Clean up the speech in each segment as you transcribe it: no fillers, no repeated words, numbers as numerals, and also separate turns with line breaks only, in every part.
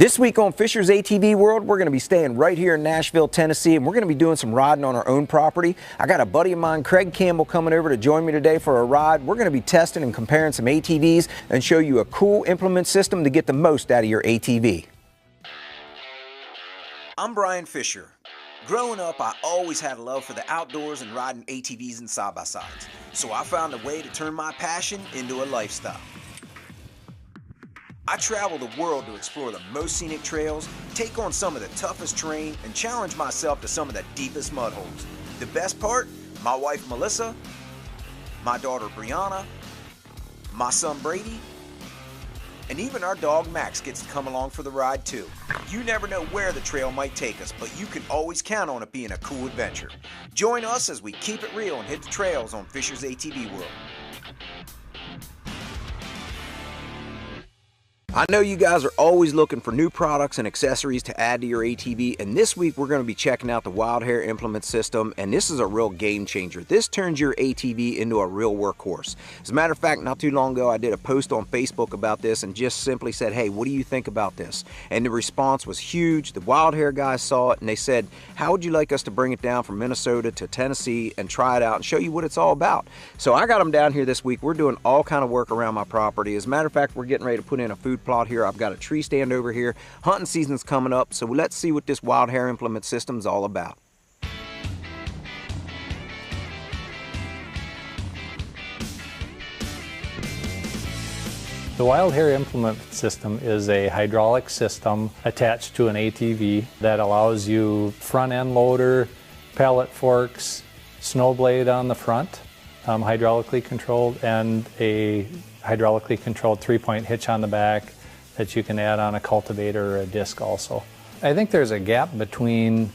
This week on Fisher's ATV World, we're going to be staying right here in Nashville, Tennessee, and we're going to be doing some riding on our own property. I got a buddy of mine, Craig Campbell, coming over to join me today for a ride. We're going to be testing and comparing some ATVs and show you a cool implement system to get the most out of your ATV. I'm Brian Fisher. Growing up, I always had a love for the outdoors and riding ATVs and side-by-sides. So I found a way to turn my passion into a lifestyle. I travel the world to explore the most scenic trails, take on some of the toughest terrain, and challenge myself to some of the deepest mud holes. The best part? My wife Melissa, my daughter Brianna, my son Brady, and even our dog Max gets to come along for the ride too. You never know where the trail might take us, but you can always count on it being a cool adventure. Join us as we keep it real and hit the trails on Fisher's ATV World. I know you guys are always looking for new products and accessories to add to your ATV, and this week we're going to be checking out the Wild Hare implement system, and this is a real game changer. This turns your ATV into a real workhorse. As a matter of fact, not too long ago I did a post on Facebook about this and just simply said, hey, what do you think about this? And the response was huge. The Wild Hare guys saw it and they said, how would you like us to bring it down from Minnesota to Tennessee and try it out and show you what it's all about? So I got them down here this week. We're doing all kind of work around my property. As a matter of fact, we're getting ready to put in a food plot here. I've got a tree stand over here. Hunting season's coming up, so let's see what this Wild Hare implement system's all about.
The Wild Hare implement system is a hydraulic system attached to an ATV that allows you front end loader, pallet forks, snow blade on the front, hydraulically controlled, and a hydraulically controlled 3-point hitch on the back that you can add on a cultivator or a disc also. I think there's a gap between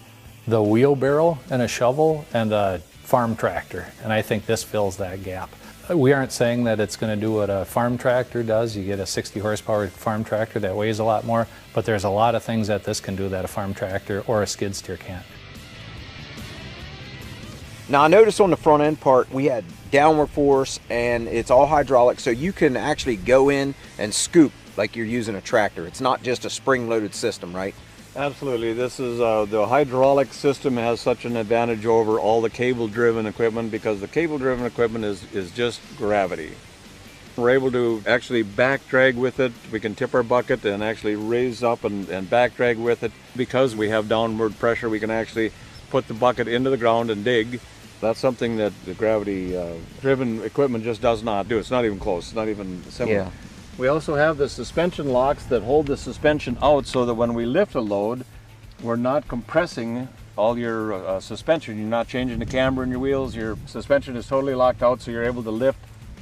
the wheelbarrow and a shovel and a farm tractor, and I think this fills that gap. We aren't saying that it's going to do what a farm tractor does. You get a 60 horsepower farm tractor that weighs a lot more, but there's a lot of things that this can do that a farm tractor or a skid steer can't.
Now I noticed on the front end part we had downward force and it's all hydraulic, so you can actually go in and scoop like you're using a tractor. It's not just a spring-loaded system, right?
Absolutely. This is the hydraulic system has such an advantage over all the cable-driven equipment because the cable-driven equipment is just gravity. We're able to actually back drag with it. We can tip our bucket and actually raise up and back drag with it. Because we have downward pressure, we can actually put the bucket into the ground and dig. That's something that the gravity-driven equipment just does not do. It's not even close. It's not even similar.
Yeah.
We also have the suspension locks that hold the suspension out so that when we lift a load, we're not compressing all your suspension. You're not changing the camber in your wheels. Your suspension is totally locked out, so you're able to lift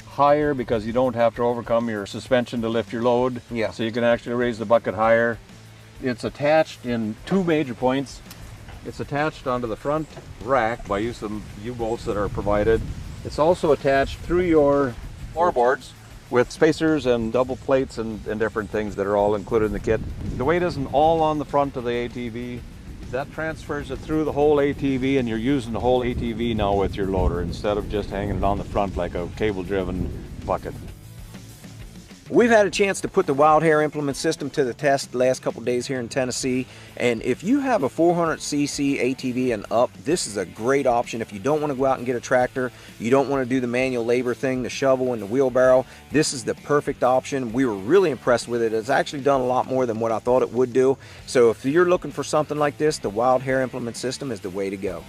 higher because you don't have to overcome your suspension to lift your load.
Yeah.
So you can actually raise the bucket higher. It's attached in 2 major points. It's attached onto the front rack by use of U-bolts that are provided. It's also attached through your floorboards with spacers and double plates and different things that are all included in the kit. The weight isn't all on the front of the ATV. That transfers it through the whole ATV, and you're using the whole ATV now with your loader instead of just hanging it on the front like a cable-driven bucket.
We've had a chance to put the Wild Hare implement system to the test the last couple days here in Tennessee, and if you have a 400cc ATV and up, this is a great option. If you don't want to go out and get a tractor, you don't want to do the manual labor thing, the shovel and the wheelbarrow, this is the perfect option. We were really impressed with it. It's actually done a lot more than what I thought it would do. So if you're looking for something like this, the Wild Hare implement system is the way to go.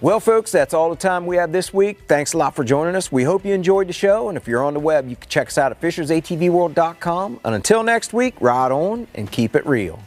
Well, folks, that's all the time we have this week. Thanks a lot for joining us. We hope you enjoyed the show, and if you're on the web, you can check us out at fishersatvworld.com. And until next week, ride on and keep it real.